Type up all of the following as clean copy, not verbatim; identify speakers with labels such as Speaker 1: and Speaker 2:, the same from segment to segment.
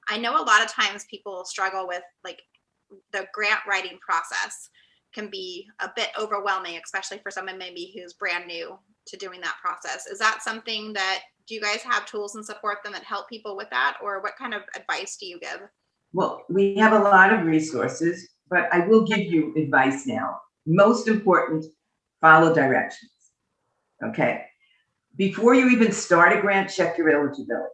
Speaker 1: I know a lot of times people struggle with like the grant writing process can be a bit overwhelming, especially for someone maybe who's brand new to doing that process. Is that something that, do you guys have tools and support them that help people with that? Or what kind of advice do you give?
Speaker 2: Well, we have a lot of resources, but I will give you advice now. Most important, follow directions. Okay. Before you even start a grant, check your eligibility.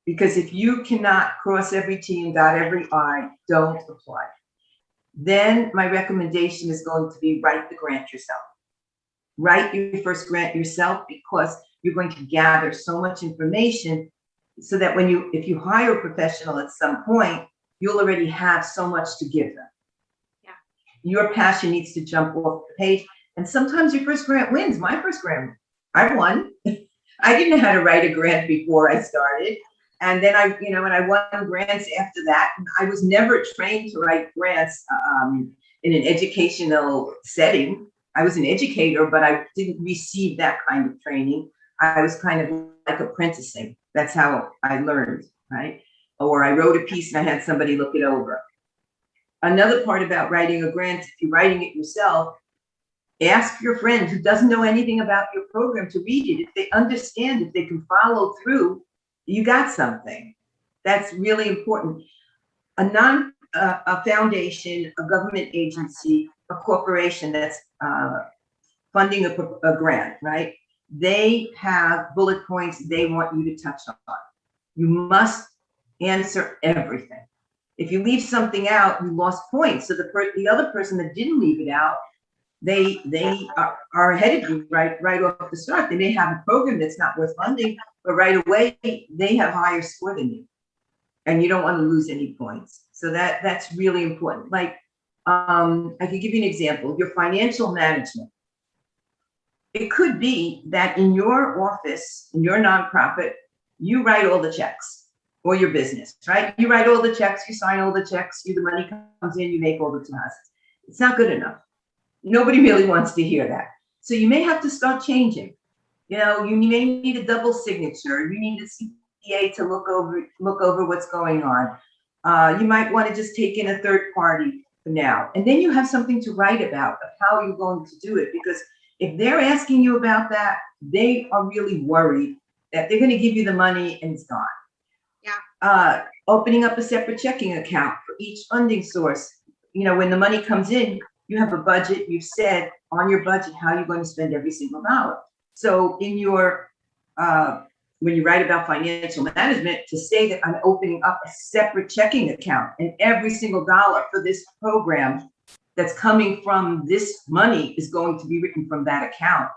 Speaker 2: Because if you cannot cross every T and dot every I, don't apply. Then my recommendation is going to be write the grant yourself. Write your first grant yourself, because you're going to gather so much information so that if you hire a professional at some point, you'll already have so much to give them.
Speaker 1: Yeah.
Speaker 2: Your passion needs to jump off the page. And sometimes your first grant wins. My first grant, I won. I didn't know how to write a grant before I started. And then and I won grants after that. And I was never trained to write grants in an educational setting. I was an educator, but I didn't receive that kind of training. I was kind of like apprenticing. That's how I learned, right? Or I wrote a piece and I had somebody look it over. Another part about writing a grant, if you're writing it yourself, ask your friend who doesn't know anything about your program to read it. If they understand, if they can follow through, you got something. That's really important. A foundation, a government agency, a corporation that's funding a grant, right? They have bullet points they want you to touch on. You must answer everything. If you leave something out, you lost points. So the other person that didn't leave it out, they are ahead of you right off the start. They may have a program that's not worth funding, but right away they have higher score than you, and you don't want to lose any points. So that's really important. Like I could give you an example. Your financial management. It could be that in your office, in your nonprofit, you write all the checks, or your business, right? You write all the checks, you sign all the checks, the money comes in, you make all the deposits. It's not good enough. Nobody really wants to hear that. So you may have to start changing. You may need a double signature. You need a CPA to look over what's going on. You might want to just take in a third party for now. And then you have something to write about of how you're going to do it. Because if they're asking you about that, they are really worried that they're going to give you the money and it's gone.
Speaker 1: Yeah.
Speaker 2: Opening up a separate checking account for each funding source. When the money comes in, you have a budget. You've said on your budget how you're going to spend every single dollar. So in your when you write about financial management, to say that I'm opening up a separate checking account and every single dollar for this program that's coming from this money is going to be written from that account.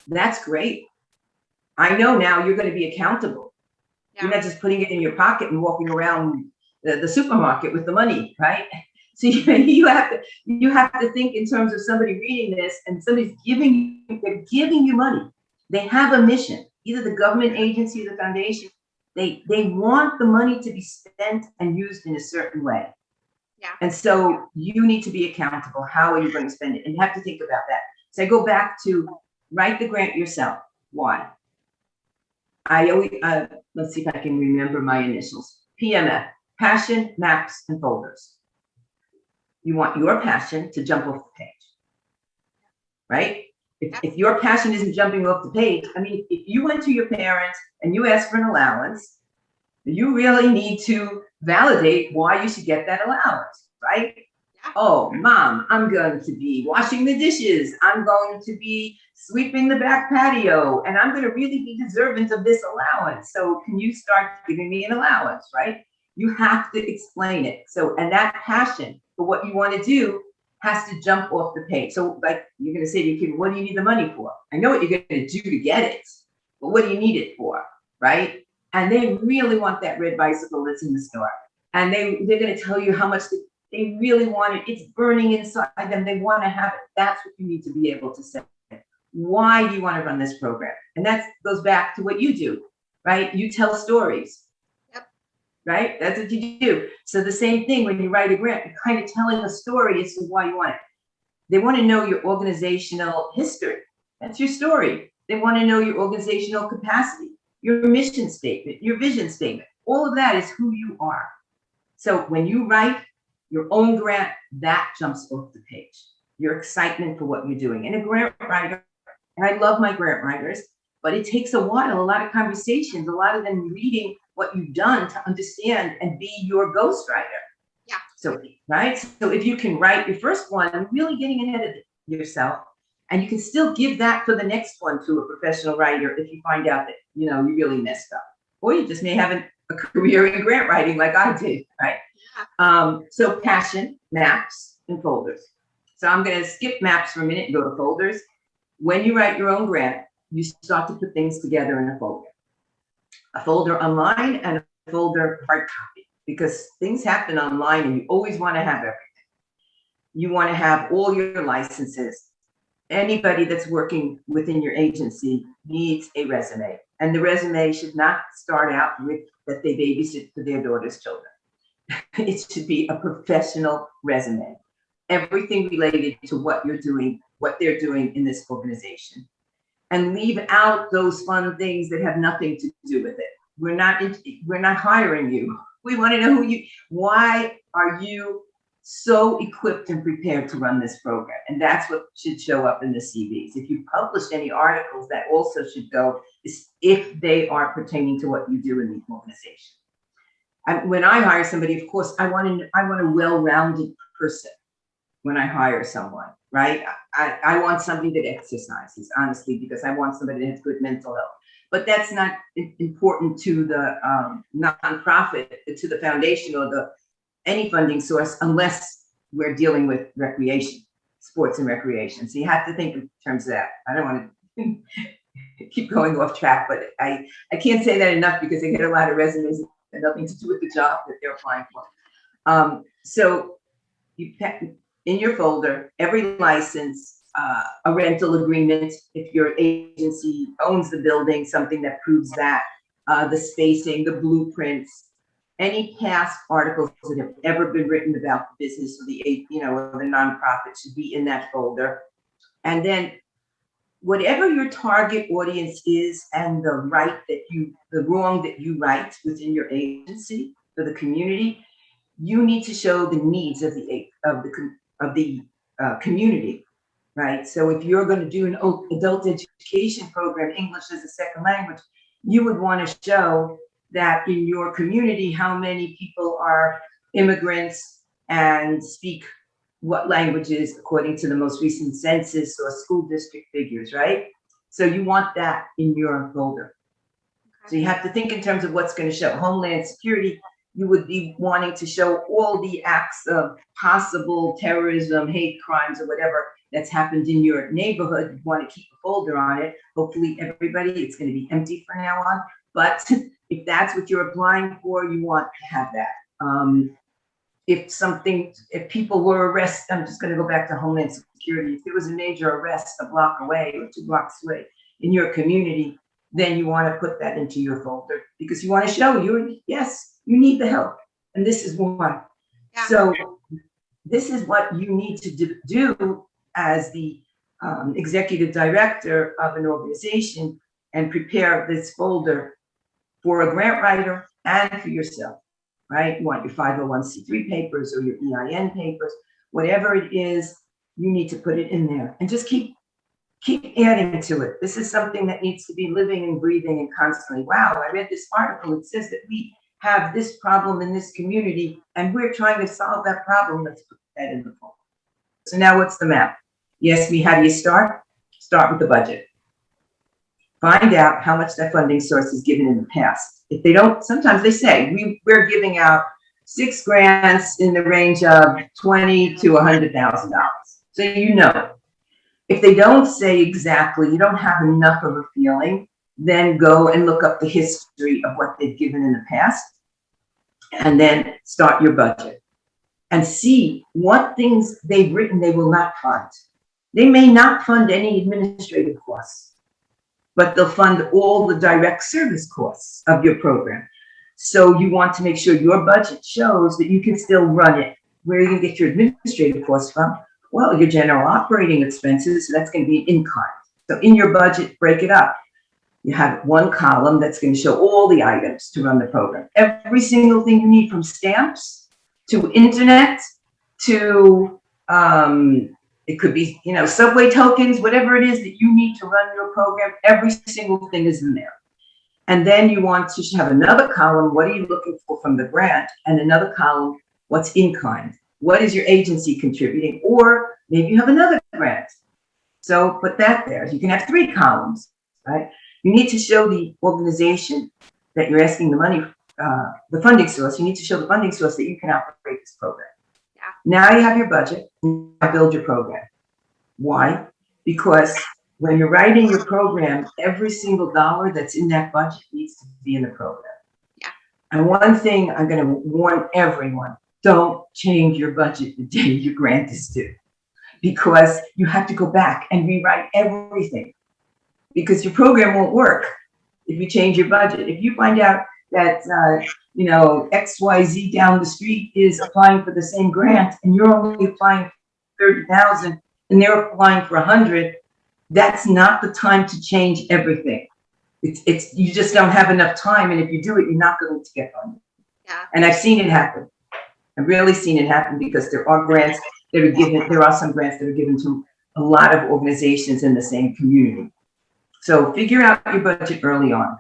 Speaker 2: That's great. I know now you're going to be accountable. Yeah. You're not just putting it in your pocket and walking around the supermarket with the money, right? So you have to think in terms of somebody reading this and somebody's giving you money. They have a mission, either the government agency or the foundation. They want the money to be spent and used in a certain way.
Speaker 1: Yeah.
Speaker 2: And so you need to be accountable. How are you going to spend it? And you have to think about that. So I go back to write the grant yourself. Why? I always, let's see if I can remember my initials. PMF, passion, maps, and folders. You want your passion to jump off the page, right? If your passion isn't jumping off the page, I mean, if you went to your parents and you asked for an allowance, you really need to validate why you should get that allowance, right? Yeah. Oh, Mom, I'm going to be washing the dishes. I'm going to be sweeping the back patio, and I'm going to really be deserving of this allowance. So can you start giving me an allowance, right? You have to explain it. So, and that passion for what you want to do has to jump off the page. So like you're going to say to your kid, what do you need the money for? I know what you're going to do to get it, but what do you need it for, right? And they really want that red bicycle that's in the store. And they're going to tell you how much they really want it. It's burning inside them. They want to have it. That's what you need to be able to say. Why do you want to run this program? And that goes back to what you do, right? You tell stories. Right? That's what you do. So the same thing when you write a grant, you're kind of telling a story as to why you want it. They want to know your organizational history. That's your story. They want to know your organizational capacity, your mission statement, your vision statement. All of that is who you are. So when you write your own grant, that jumps off the page. Your excitement for what you're doing. And a grant writer, and I love my grant writers, but it takes a while, a lot of conversations, a lot of them reading what you've done to understand and be your ghostwriter.
Speaker 1: Yeah.
Speaker 2: So, right? So if you can write your first one, you're really getting ahead of yourself. And you can still give that for the next one to a professional writer if you find out that, you really messed up. Or you just may have a career in grant writing like I did, right?
Speaker 1: Yeah.
Speaker 2: So passion, maps, and folders. So I'm going to skip maps for a minute and go to folders. When you write your own grant, you start to put things together in a folder online and a folder hard copy, because things happen online and you always want to have everything. You want to have all your licenses. Anybody that's working within your agency needs a resume, and the resume should not start out with that they babysit for their daughter's children. It should be a professional resume. Everything related to what you're doing, what they're doing in this organization. And leave out those fun things that have nothing to do with it. We're not hiring you. We want to know why are you so equipped and prepared to run this program? And that's what should show up in the CVs. If you published any articles, that also should go, if they are pertaining to what you do in the organization. And when I hire somebody, of course, I want a well-rounded person when I hire someone, right? I want somebody that exercises, honestly, because I want somebody that has good mental health. But that's not important to the nonprofit, to the foundation or any funding source, unless we're dealing with recreation, sports and recreation. So you have to think in terms of that. I don't want to keep going off track, but I can't say that enough, because I get a lot of resumes that have nothing to do with the job that they're applying for. So you in your folder, every license, a rental agreement, if your agency owns the building, something that proves that, the spacing, the blueprints, any past articles that have ever been written about the business or or the nonprofit should be in that folder. And then whatever your target audience is and the wrong that you right within your agency for the community, you need to show the needs of the community, right? So if you're going to do an adult education program, English as a second language, you would want to show that in your community, how many people are immigrants and speak what languages according to the most recent census or school district figures, right? So you want that in your folder. Okay. So you have to think in terms of what's going to show. Homeland Security, you would be wanting to show all the acts of possible terrorism, hate crimes, or whatever that's happened in your neighborhood. You want to keep a folder on it. Hopefully everybody, it's going to be empty from now on. But if that's what you're applying for, you want to have that. If people were arrested, I'm just going to go back to Homeland Security. If there was a major arrest a block away or 2 blocks away in your community, then you want to put that into your folder, because you want to show yes, you need the help. And this is why. Yeah. So this is what you need to do as the executive director of an organization, and prepare this folder for a grant writer and for yourself, right? You want your 501c3 papers or your EIN papers, whatever it is, you need to put it in there, and just keep adding to it. This is something that needs to be living and breathing and constantly. Wow, I read this article. It says that we have this problem in this community and we're trying to solve that problem. Let's put that in the folder. So now what's the map? You asked me, how do you start? Start with the budget. Find out how much that funding source is given in the past. If they don't, sometimes they say, we're giving out 6 grants in the range of $20,000 to $100,000. So you know. If they don't say exactly, you don't have enough of a feeling, then go and look up the history of what they've given in the past, and then start your budget and see what things they've written they will not fund. They may not fund any administrative costs, but they'll fund all the direct service costs of your program. So you want to make sure your budget shows that you can still run it. Where are you going to get your administrative costs from? Well, your general operating expenses, so that's going to be in kind. So in your budget, break it up. You have one column that's going to show all the items to run the program. Every single thing you need, from stamps to internet, to it could be, subway tokens, whatever it is that you need to run your program, every single thing is in there. And then you want to have another column, what are you looking for from the grant? And another column, what's in kind? What is your agency contributing? Or maybe you have another grant. So put that there. You can have 3 columns, right? You need to show the organization that you're asking the money, the funding source. You need to show the funding source that you can operate this program.
Speaker 1: Yeah.
Speaker 2: Now you have your budget, now build your program. Why? Because when you're writing your program, every single dollar that's in that budget needs to be in the program.
Speaker 1: Yeah.
Speaker 2: And one thing I'm going to warn everyone, don't change your budget the day your grant is due, because you have to go back and rewrite everything, because your program won't work if you change your budget. If you find out that, XYZ down the street is applying for the same grant and you're only applying for 30,000 and they're applying for 100, that's not the time to change everything. It's you just don't have enough time, and if you do it, you're not going to get funded.
Speaker 1: Yeah.
Speaker 2: And I've seen it happen. I've really seen it happen, because there are grants that are given. There are some grants that are given to a lot of organizations in the same community. So figure out your budget early on.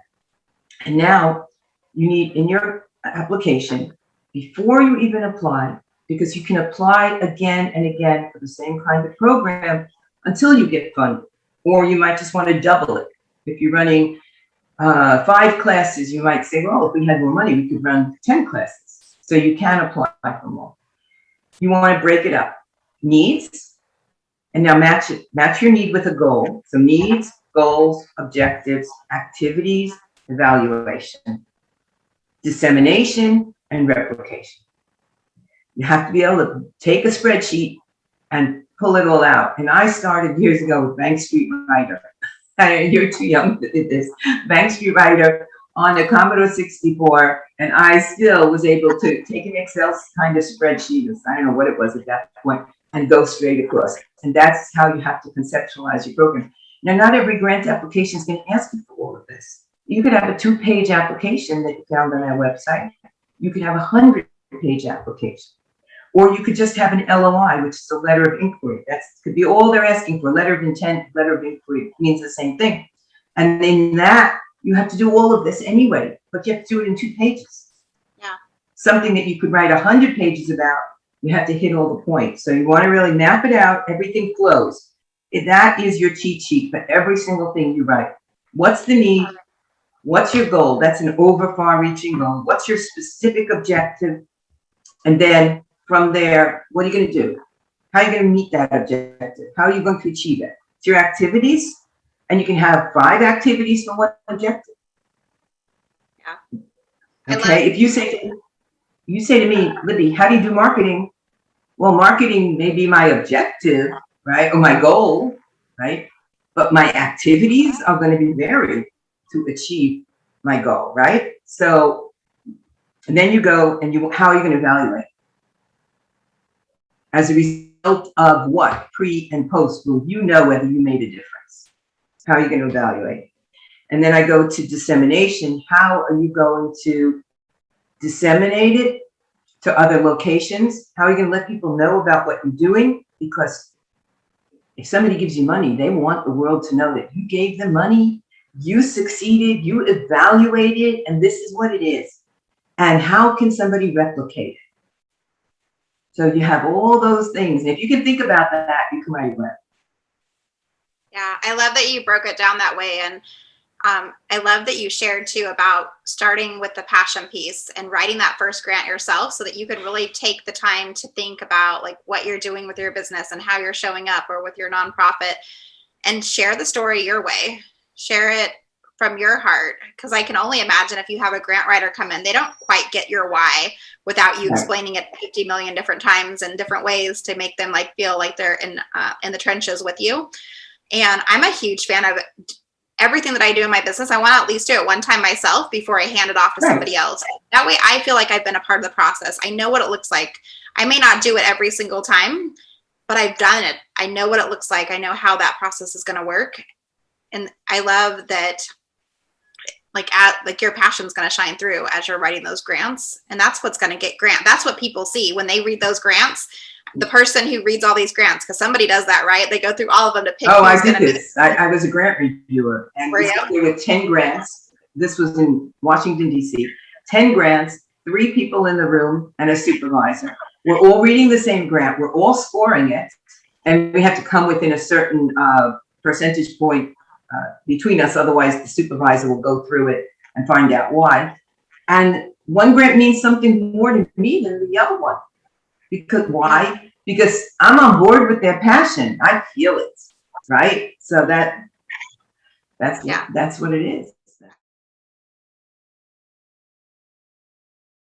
Speaker 2: And now you need in your application, before you even apply, because you can apply again and again for the same kind of program until you get funded. Or you might just want to double it. If you're running 5 classes, you might say, well, if we had more money, we could run 10 classes. So you can apply for more. You want to break it up. Needs, and now match it. Match your need with a goal. So needs, goals, objectives, activities, evaluation, dissemination, and replication. You have to be able to take a spreadsheet and pull it all out. And I started years ago with Bank Street Writer. You're too young to do this. Bank Street Writer on the Commodore 64, and I still was able to take an Excel kind of spreadsheet, I don't know what it was at that point, and go straight across. And that's how you have to conceptualize your program. Now, not every grant application is going to ask you for all of this. You could have a 2-page application that you found on our website. You could have a 100-page application. Or you could just have an LOI, which is a letter of inquiry. That could be all they're asking for. Letter of intent, letter of inquiry means the same thing. And in that, you have to do all of this anyway, but you have to do it in 2 pages.
Speaker 1: Yeah. Something
Speaker 2: that you could write 100 pages about, you have to hit all the points. So you want to really map it out. Everything flows. That is your cheat sheet for every single thing you write. What's the need? What's your goal? That's an over far-reaching goal. What's your specific objective? And then from there, what are you going to do? How are you going to meet that objective? How are you going to achieve it? It's your activities, and you can have 5 activities for one objective.
Speaker 1: Yeah.
Speaker 2: Okay. If you say to me, Libby, how do you do marketing? Well, marketing may be my objective, right, or my goal, right? But my activities are going to be varied to achieve my goal, right? So, and then you go and how are you going to evaluate? As a result of what? Pre and post will you know whether you made a difference? How are you going to evaluate? And then I go to dissemination. How are you going to disseminate it to other locations? How are you going to let people know about what you're doing? Because if somebody gives you money, they want the world to know that you gave them money, you succeeded, you evaluated, and this is what it is. And how can somebody replicate it? So you have all those things. And if you can think about that, you can write well.
Speaker 1: Yeah, I love that you broke it down that way. And I love that you shared too about starting with the passion piece and writing that first grant yourself so that you can really take the time to think about like what you're doing with your business and how you're showing up or with your nonprofit, and share the story your way. Share it from your heart, because I can only imagine if you have a grant writer come in, they don't quite get your why without you explaining it 50 million different times in different ways to make them like feel like they're in the trenches with you. And I'm a huge fan of everything that I do in my business. I want to at least do it one time myself before I hand it off to somebody else. That way I feel like I've been a part of the process. I know what it looks like. I may not do it every single time, but I've done it. I know what it looks like. I know how that process is going to work. And I love that like your passion's going to shine through as you're writing those grants. And that's what's going to get grant. That's what people see when they read those grants. The person who reads all these grants, because somebody does that, right? They go through all of them to pick.
Speaker 2: Oh, I did this. I was a grant reviewer, and there were 10 grants. This was in Washington, D.C. 10 grants, 3 people in the room, and a supervisor. We're all reading the same grant. We're all scoring it, and we have to come within a certain percentage point between us. Otherwise, the supervisor will go through it and find out why. And one grant means something more to me than the other one. Because why? Because I'm on board with their passion. I feel it, right? So that's what it is.